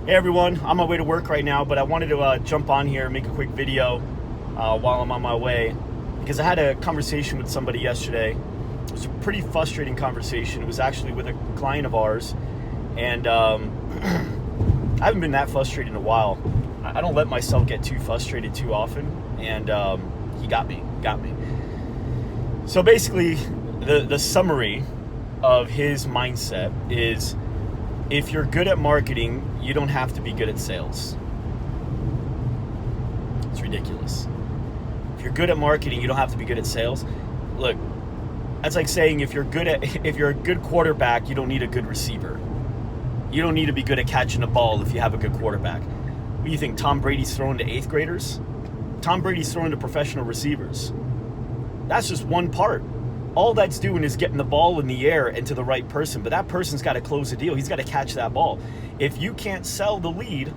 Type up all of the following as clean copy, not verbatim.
Hey everyone, I'm on my way to work right now, but I wanted to jump on here and make a quick video while I'm on my way because I had a conversation with somebody yesterday. It was a pretty frustrating conversation. It was actually with a client of ours, and I haven't been that frustrated in a while. I don't let myself get too frustrated too often, and he got me. So basically, the summary of his mindset is, if you're good at marketing, you don't have to be good at sales. It's ridiculous. If you're good at marketing, you don't have to be good at sales. Look, that's like saying if you're a good quarterback, you don't need a good receiver. You don't need to be good at catching a ball if you have a good quarterback. What do you think, Tom Brady's throwing to 8th graders? Tom Brady's throwing to professional receivers. That's just one part. All that's doing is getting the ball in the air and to the right person, but that person's got to close the deal. He's got to catch that ball. If you can't sell the lead,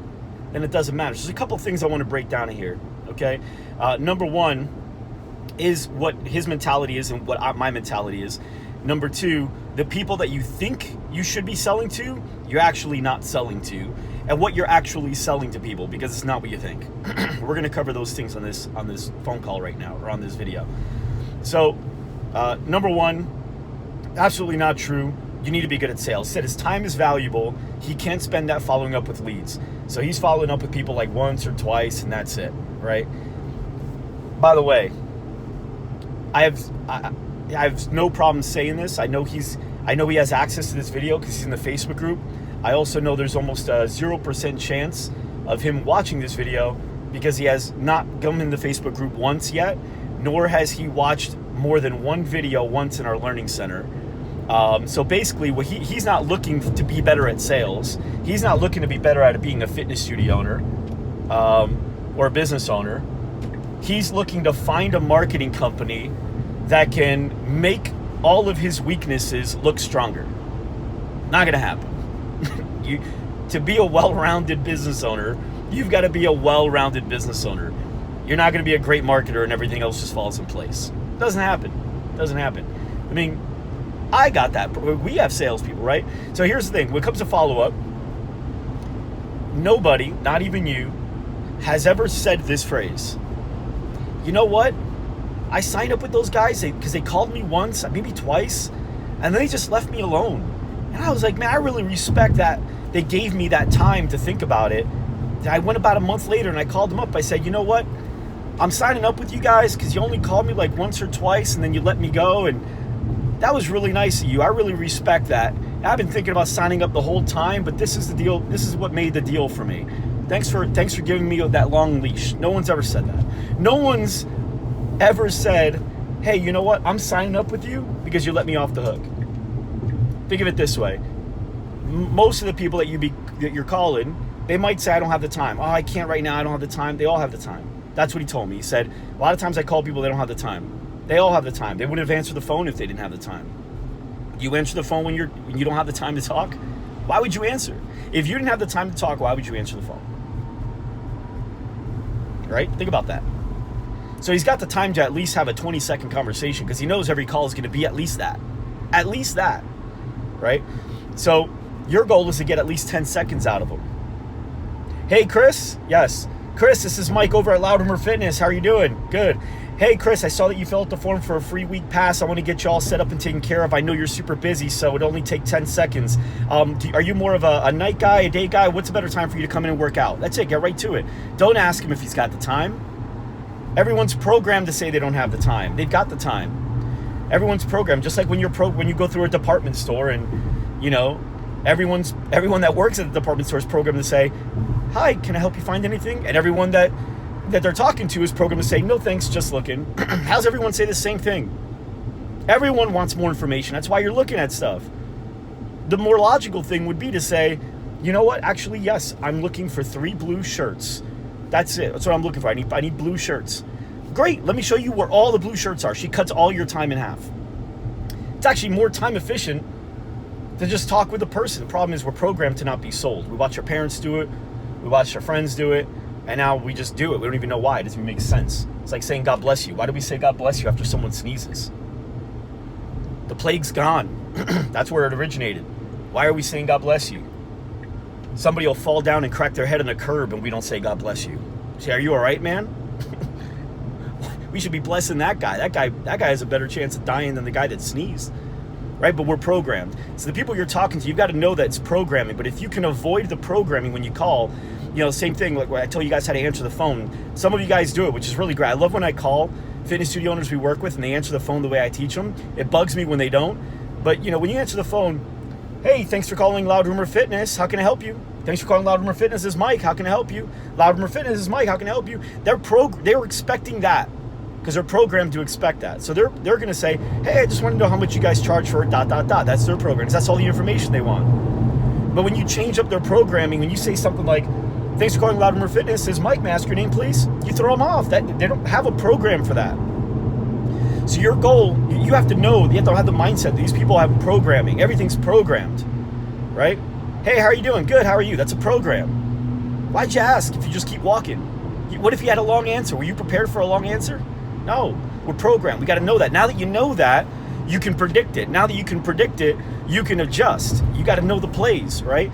then it doesn't matter. So there's a couple things I want to break down in here, okay? Number one is what his mentality is and what my mentality is. Number two, the people that you think you should be selling to, you're actually not selling to, and what you're actually selling to people, because it's not what you think. We're going to cover those things on this phone call right now, or on this video. So, number one, absolutely not true. You need to be good at sales. He said his time is valuable. He can't spend that following up with leads. So he's following up with people like once or twice, and that's it, right? By the way, I have no problem saying this. I know he has access to this video because he's in the Facebook group. I also know there's almost a 0% chance of him watching this video because he has not come in the Facebook group once yet, nor has he watched more than one video once in our learning center. So basically, he's not looking to be better at sales. He's not looking to be better at being a fitness studio owner or a business owner. He's looking to find a marketing company that can make all of his weaknesses look stronger. Not gonna happen. To be a well-rounded business owner, you've got to be a well-rounded business owner. You're not going to be a great marketer and everything else just falls in place. Doesn't happen. I mean, I got that. We have salespeople, right? So here's the thing. When it comes to follow-up, nobody, not even you, has ever said this phrase. You know what? I signed up with those guys because they called me once, maybe twice, and then they just left me alone. And I was like, man, I really respect that they gave me that time to think about it. I went about a month later and I called them up. I said, you know what? I'm signing up with you guys because you only called me like once or twice and then you let me go. And that was really nice of you. I really respect that. And I've been thinking about signing up the whole time, but this is the deal. This is what made the deal for me. Thanks for giving me that long leash. No one's ever said that. No one's ever said, hey, you know what? I'm signing up with you because you let me off the hook. Think of it this way. Most of the people that you're calling, they might say, I don't have the time. Oh, I can't right now. I don't have the time. They all have the time. That's what he told me. He said, a lot of times I call people, they don't have the time. They all have the time. They wouldn't have answered the phone if they didn't have the time. You answer the phone when you don't have the time to talk? Why would you answer? If you didn't have the time to talk, why would you answer the phone? Right? Think about that. So he's got the time to at least have a 20-second conversation because he knows every call is going to be at least that. At least that. Right? So your goal is to get at least 10 seconds out of them. Hey, Chris. Yes. Chris, this is Mike over at Loudermer Fitness. How are you doing? Good. Hey, Chris, I saw that you filled out the form for a free week pass. I want to get you all set up and taken care of. I know you're super busy, so it'd only take 10 seconds. Are you more of a night guy, a day guy? What's a better time for you to come in and work out? That's it. Get right to it. Don't ask him if he's got the time. Everyone's programmed to say they don't have the time. They've got the time. Everyone's programmed, just like when you go through a department store and, you know, everyone that works at the department store is programmed to say, hi, can I help you find anything? And everyone that they're talking to is programmed to say, no thanks, just looking. How's everyone say the same thing? Everyone wants more information. That's why you're looking at stuff. The more logical thing would be to say, you know what? Actually, yes, I'm looking for 3 blue shirts. That's it. That's what I'm looking for. I need blue shirts. Great. Let me show you where all the blue shirts are. She cuts all your time in half. It's actually more time efficient to just talk with the person. The problem is we're programmed to not be sold. We watch our parents do it. We watch our friends do it. And now we just do it. We don't even know why. It doesn't even make sense. It's like saying God bless you. Why do we say God bless you after someone sneezes? The plague's gone. That's where it originated. Why are we saying God bless you? Somebody will fall down and crack their head on a curb and we don't say, God bless you. Say, are you all right, man? We should be blessing that guy. That guy has a better chance of dying than the guy that sneezed, right? But we're programmed. So the people you're talking to, you've got to know that it's programming. But if you can avoid the programming when you call, same thing, like when I tell you guys how to answer the phone. Some of you guys do it, which is really great. I love when I call fitness studio owners we work with and they answer the phone the way I teach them. It bugs me when they don't. But, when you answer the phone, hey, thanks for calling Loud Rumor Fitness. How can I help you? Thanks for calling Loud Rumor Fitness. This is Mike. How can I help you? Loud Rumor Fitness is Mike. How can I help you? They were expecting that because they're programmed to expect that. So they're going to say, hey, I just want to know how much you guys charge for ... That's their program. That's all the information they want. But when you change up their programming, when you say something like, thanks for calling Loud Rumor Fitness, is Mike, may I ask your name, please? You throw them off. They don't have a program for that. So your goal, you have to know, you have to have the mindset. These people have programming. Everything's programmed, right? Hey, how are you doing? Good, how are you? That's a program. Why'd you ask if you just keep walking? What if you had a long answer? Were you prepared for a long answer? No, we're programmed. We got to know that. Now that you know that, you can predict it. Now that you can predict it, you can adjust. You got to know the plays, right?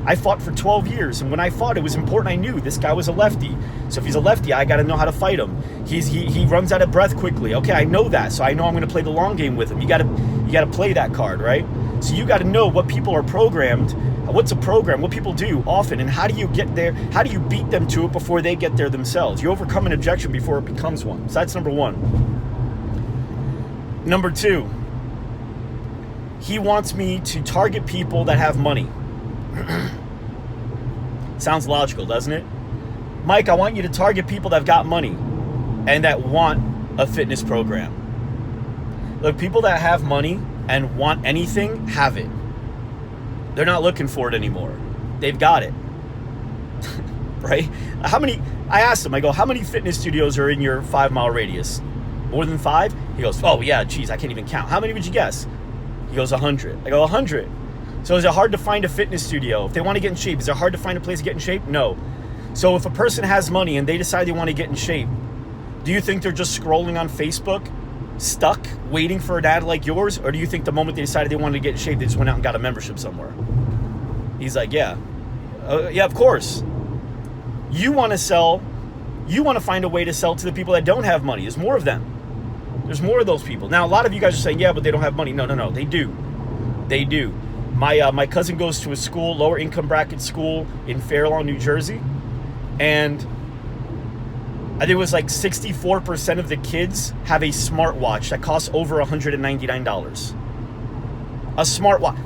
I fought for 12 years, and when I fought, it was important I knew this guy was a lefty. So if he's a lefty, I got to know how to fight him. He runs out of breath quickly. Okay, I know that, so I know I'm going to play the long game with him. You got to play that card, right? So you got to know what people are programmed, what's a program, what people do often, and how do you get there? How do you beat them to it before they get there themselves? You overcome an objection before it becomes one. So that's number one. Number two, he wants me to target people that have money. Sounds logical, doesn't it? Mike, I want you to target people that have got money and that want a fitness program. Look, people that have money and want anything have it. They're not looking for it anymore. They've got it. Right? I asked him, I go, how many fitness studios are in your 5-mile radius? More than 5? He goes, oh yeah, geez, I can't even count. How many would you guess? He goes, 100. I go, 100. So is it hard to find a fitness studio? If they want to get in shape, is it hard to find a place to get in shape? No. So if a person has money and they decide they want to get in shape, do you think they're just scrolling on Facebook, stuck, waiting for an ad like yours? Or do you think the moment they decided they wanted to get in shape, they just went out and got a membership somewhere? He's like, yeah. Yeah, of course. You want to sell, you want to find a way to sell to the people that don't have money. There's more of them. There's more of those people. Now, a lot of you guys are saying, yeah, but they don't have money. No, they do. They do. My cousin goes to a school, lower income bracket school in Fair Lawn, New Jersey, and I think it was like 64% of the kids have a smartwatch that costs over $199. A smartwatch.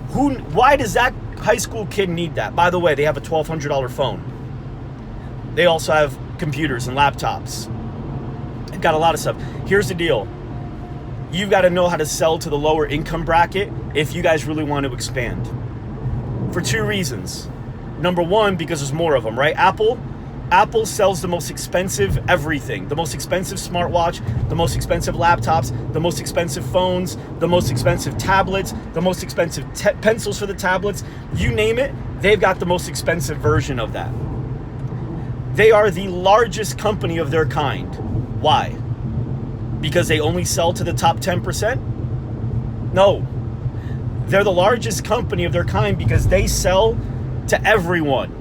Why does that high school kid need that? By the way, they have a $1,200 phone. They also have computers and laptops. They've got a lot of stuff. Here's the deal. You've got to know how to sell to the lower income bracket if you guys really want to expand. For 2 reasons. Number one, because there's more of them, right? Apple sells the most expensive everything. The most expensive smartwatch, the most expensive laptops, the most expensive phones, the most expensive tablets, the most expensive pencils for the tablets. You name it, they've got the most expensive version of that. They are the largest company of their kind. Why? Because they only sell to the top 10%? No. They're the largest company of their kind because they sell to everyone.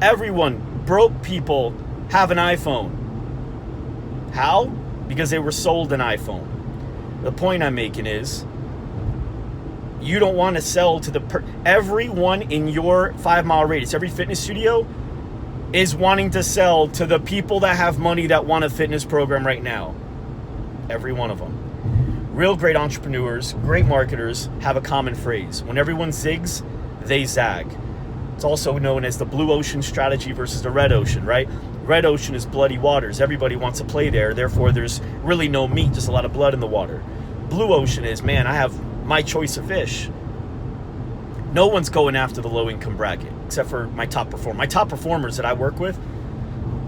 Everyone. Broke people have an iPhone. How? Because they were sold an iPhone. The point I'm making is, you don't want to sell to everyone in your 5-mile radius, every fitness studio is wanting to sell to the people that have money that want a fitness program right now. Every one of them. Real great entrepreneurs, great marketers have a common phrase. When everyone zigs, they zag. It's also known as the blue ocean strategy versus the red ocean, right? Red ocean is bloody waters. Everybody wants to play there. Therefore, there's really no meat, just a lot of blood in the water. Blue ocean is, man, I have my choice of fish. No one's going after the low income bracket except for my top performer. My top performers that I work with,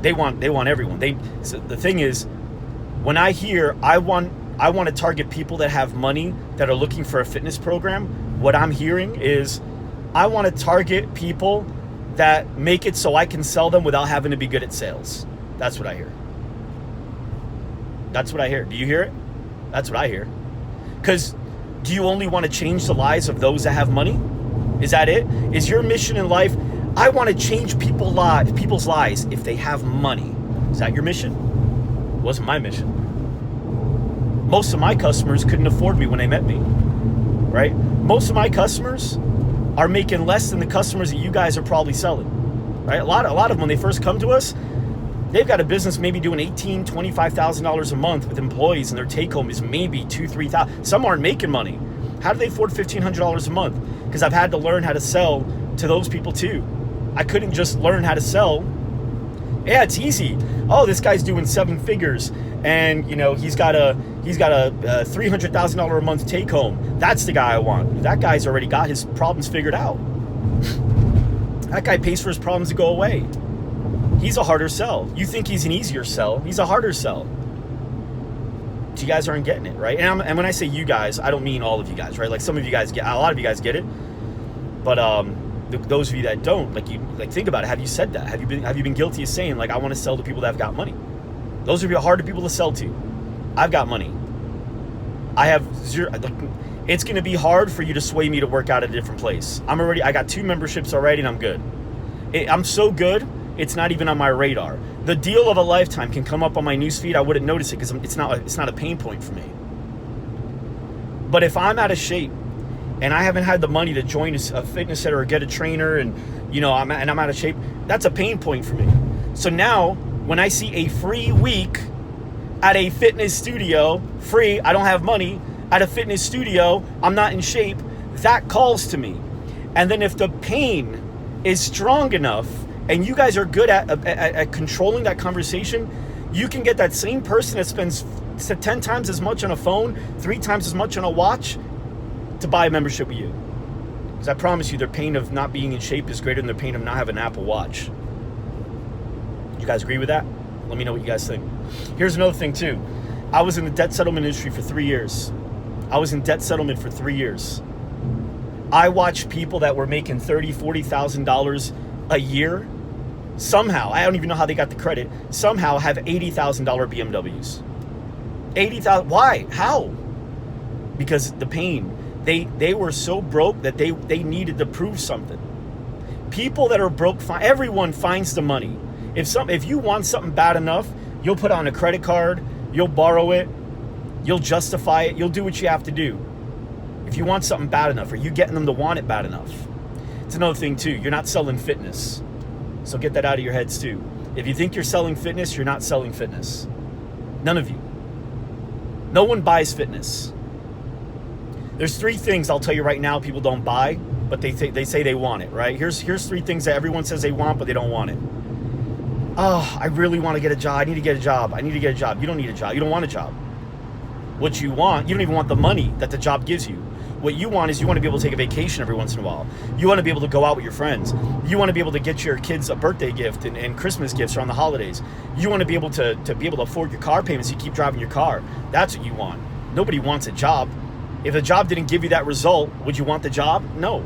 they want everyone. So the thing is, when I hear I want to target people that have money that are looking for a fitness program, what I'm hearing is I want to target people that make it so I can sell them without having to be good at sales. That's what I hear. That's what I hear. Do you hear it? That's what I hear. Because do you only want to change the lives of those that have money? Is that it? Is your mission in life, I want to change people's lives if they have money. Is that your mission? It wasn't my mission. Most of my customers couldn't afford me when they met me, right? Most of my customers are making less than the customers that you guys are probably selling, right? A lot of them, when they first come to us, they've got a business maybe doing $18,000, $25,000 a month with employees, and their take home is maybe $2,000, $3,000. Some aren't making money. How do they afford $1,500 a month? Because I've had to learn how to sell to those people too. I couldn't just learn how to sell. Yeah, it's easy. Oh, this guy's doing 7 figures, and he's got a $300,000 a month take home. That's the guy I want. That guy's already got his problems figured out. That guy pays for his problems to go away. He's a harder sell. You think he's an easier sell? He's a harder sell. So you guys aren't getting it, right? And when I say you guys, I don't mean all of you guys, right? Like some of you guys get, a lot of you guys get it, but those of you that don't, think about it. Have you said that? Have you been guilty of saying, like, I want to sell to people that have got money? Those are harder people to sell to. I've got money. I have zero. It's going to be hard for you to sway me to work out at a different place. I got 2 memberships already, and I'm good. I'm so good, it's not even on my radar. The deal of a lifetime can come up on my newsfeed. I wouldn't notice it because it's not a pain point for me. But if I'm out of shape and I haven't had the money to join a fitness center or get a trainer, and I'm out of shape, that's a pain point for me. So now when I see a free week at a fitness studio, free, I don't have money, at a fitness studio, I'm not in shape, that calls to me. And then if the pain is strong enough and you guys are good at controlling that conversation, you can get that same person that spends 10 times as much on a phone, 3 times as much on a watch, to buy a membership with you. Because I promise you, their pain of not being in shape is greater than their pain of not having an Apple Watch. You guys agree with that? Let me know what you guys think. Here's another thing too. I was in the debt settlement industry for 3 years. I watched people that were making $30,000, $40,000 a year somehow, I don't even know how they got the credit, somehow have $80,000 BMWs. $80,000, why? How? Because the pain. They were so broke that they needed to prove something. People that are broke, everyone finds the money. If you want something bad enough, you'll put on a credit card, you'll borrow it, you'll justify it, you'll do what you have to do. If you want something bad enough, or you getting them to want it bad enough. It's another thing too, you're not selling fitness. So get that out of your heads too. If you think you're selling fitness, you're not selling fitness. None of you. No one buys fitness. There's 3 things I'll tell you right now people don't buy, but they say they want it, right? Here's 3 things that everyone says they want, but they don't want it. Oh, I really want to get a job. I need to get a job. You don't need a job. You don't want a job. What you want, you don't even want the money that the job gives you. What you want is you want to be able to take a vacation every once in a while. You want to be able to go out with your friends. You want to be able to get your kids a birthday gift and Christmas gifts around the holidays. You want to be able to afford your car payments so you keep driving your car. That's what you want. Nobody wants a job. If the job didn't give you that result, would you want the job? No.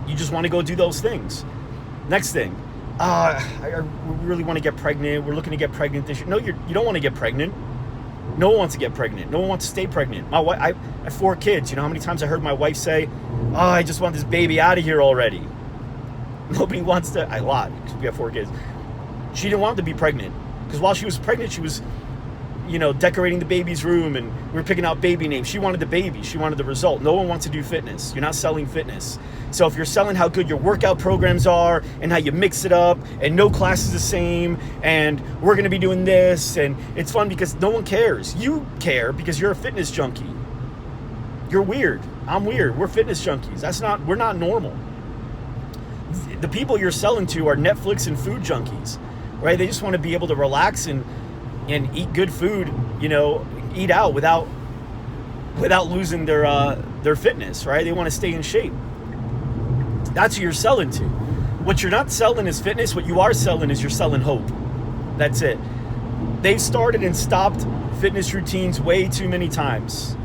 You just want to go do those things. Next thing, I really want to get pregnant. We're looking to get pregnant this year. No, you don't want to get pregnant. No one wants to get pregnant. No one wants to stay pregnant. My wife, I have 4 kids. You know how many times I heard my wife say, "Oh, I just want this baby out of here already." Nobody wants to. A lot, because we have 4 kids. She didn't want to be pregnant, because while she was pregnant, she was, decorating the baby's room, and we were picking out baby names. She wanted the baby. She wanted the result. No one wants to do fitness. You're not selling fitness. So if you're selling how good your workout programs are and how you mix it up and no class is the same and we're going to be doing this and it's fun, because no one cares. You care because you're a fitness junkie. You're weird. I'm weird. We're fitness junkies. We're not normal. The people you're selling to are Netflix and food junkies, right? They just want to be able to relax and eat good food, eat out without losing their fitness, right? They want to stay in shape. That's who you're selling to. What you're not selling is fitness. What you are selling is you're selling hope. That's it. They've started and stopped fitness routines way too many times.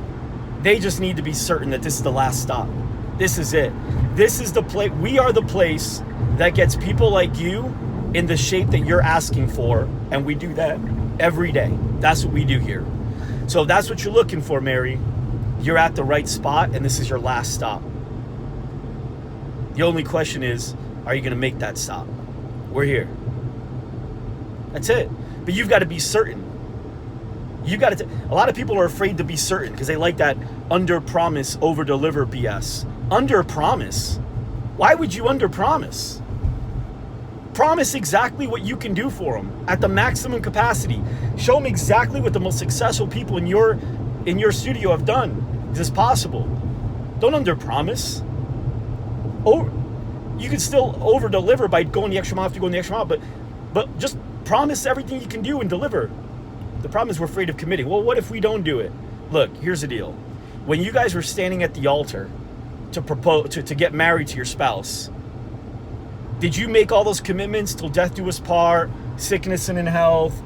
They just need to be certain that this is the last stop. This is it. This is the place. We are the place that gets people like you in the shape that you're asking for, and we do that every day. That's what we do here. So if that's what you're looking for, Mary, you're at the right spot, and this is your last stop. The only question is, are you going to make that stop? We're here. That's it. But you've got to be certain. A lot of people are afraid to be certain because they like that under-promise, over-deliver BS. Under-promise? Why would you under-promise? Promise exactly what you can do for them at the maximum capacity. Show them exactly what the most successful people in your studio have done. Is this possible? Don't under-promise. You can still over-deliver by going the extra mile after going the extra mile, but just promise everything you can do and deliver. The problem is we're afraid of committing. Well, what if we don't do it? Look, here's the deal. When you guys were standing at the altar to propose, to get married to your spouse, did you make all those commitments till death do us part, sickness and in health,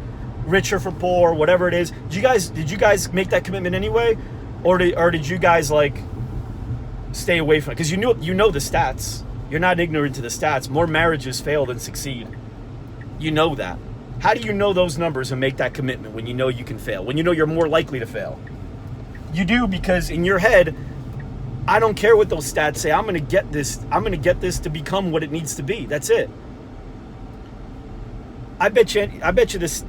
rich or for poor, whatever it is? Did you guys make that commitment anyway, or did you guys like stay away from it? Because you know the stats. You're not ignorant to the stats. More marriages fail than succeed. You know that. How do you know those numbers and make that commitment when you know you can fail? When you know you're more likely to fail? You do because in your head, I don't care what those stats say. I'm going to get this. I'm going to get this to become what it needs to be. That's it. I bet you this.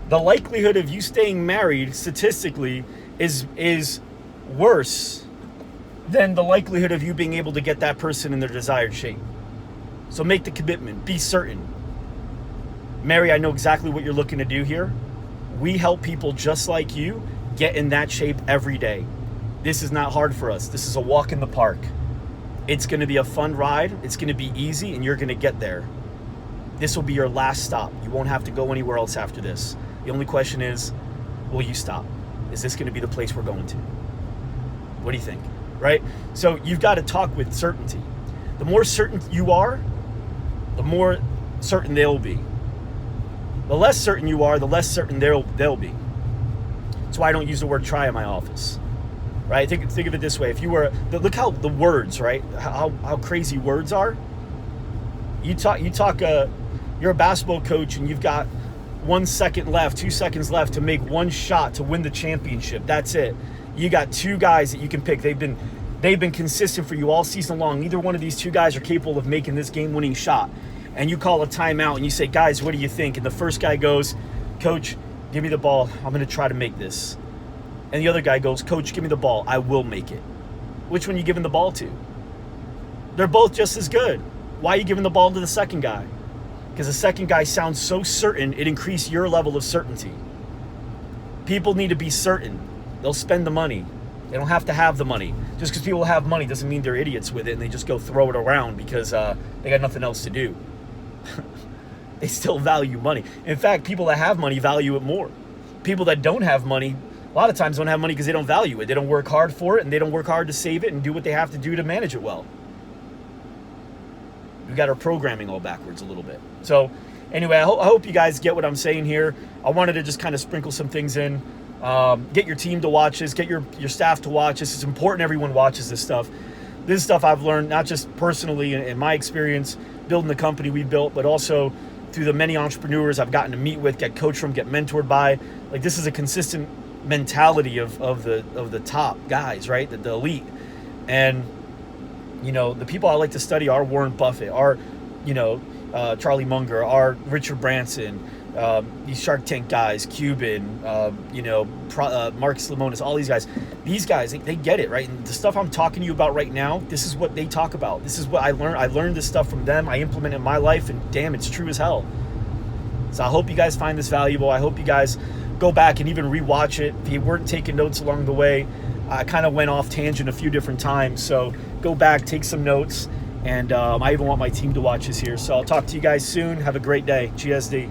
The likelihood of you staying married statistically is worse than the likelihood of you being able to get that person in their desired shape. So make the commitment. Be certain. Mary, I know exactly what you're looking to do here. We help people just like you get in that shape every day. This is not hard for us. This is a walk in the park. It's going to be a fun ride. It's going to be easy, and you're going to get there. This will be your last stop. You won't have to go anywhere else after this. The only question is, will you stop? Is this going to be the place we're going to? What do you think? Right? So you've got to talk with certainty. The more certain you are, the more certain they'll be. The less certain you are, the less certain they'll be. That's why I don't use the word try in my office. Right? Think of it this way. If you were, look how the words, right? How crazy words are. You're a basketball coach and you've got 1 second left, 2 seconds left to make one shot to win the championship. That's it. You got two guys that you can pick. They've been consistent for you all season long. Neither one of these two guys are capable of making this game-winning shot. And you call a timeout and you say, guys, what do you think? And the first guy goes, Coach, give me the ball. I'm going to try to make this. And the other guy goes, Coach, give me the ball. I will make it. Which one are you giving the ball to? They're both just as good. Why are you giving the ball to the second guy? Because the second guy sounds so certain, it increased your level of certainty. People need to be certain. They'll spend the money. They don't have to have the money. Just because people have money doesn't mean they're idiots with it and they just go throw it around because they got nothing else to do. They still value money. In fact, people that have money value it more. People that don't have money, a lot of times don't have money because they don't value it. They don't work hard for it and they don't work hard to save it and do what they have to do to manage it well. We've got our programming all backwards a little bit. So anyway, I hope you guys get what I'm saying here. I wanted to just kind of sprinkle some things in. Get your team to watch this. Get your staff to watch this. It's important everyone watches this stuff. This is stuff I've learned, not just personally in my experience building the company we built, but also through the many entrepreneurs I've gotten to meet with, get coached from, get mentored by. Like, this is a consistent mentality of the top guys, right? The elite. And you know, the people I like to study are Warren Buffett, are, Charlie Munger, are Richard Branson, these Shark Tank guys, Cuban, Marcus Lemonis, all these guys. These guys, they get it, right? And the stuff I'm talking to you about right now, this is what they talk about. This is what I learned. I learned this stuff from them. I implement it in my life, and damn, it's true as hell. So I hope you guys find this valuable. I hope you guys go back and even rewatch it. If you weren't taking notes along the way, I kind of went off tangent a few different times. So go back, take some notes, and I even want my team to watch this here. So I'll talk to you guys soon. Have a great day. GSD.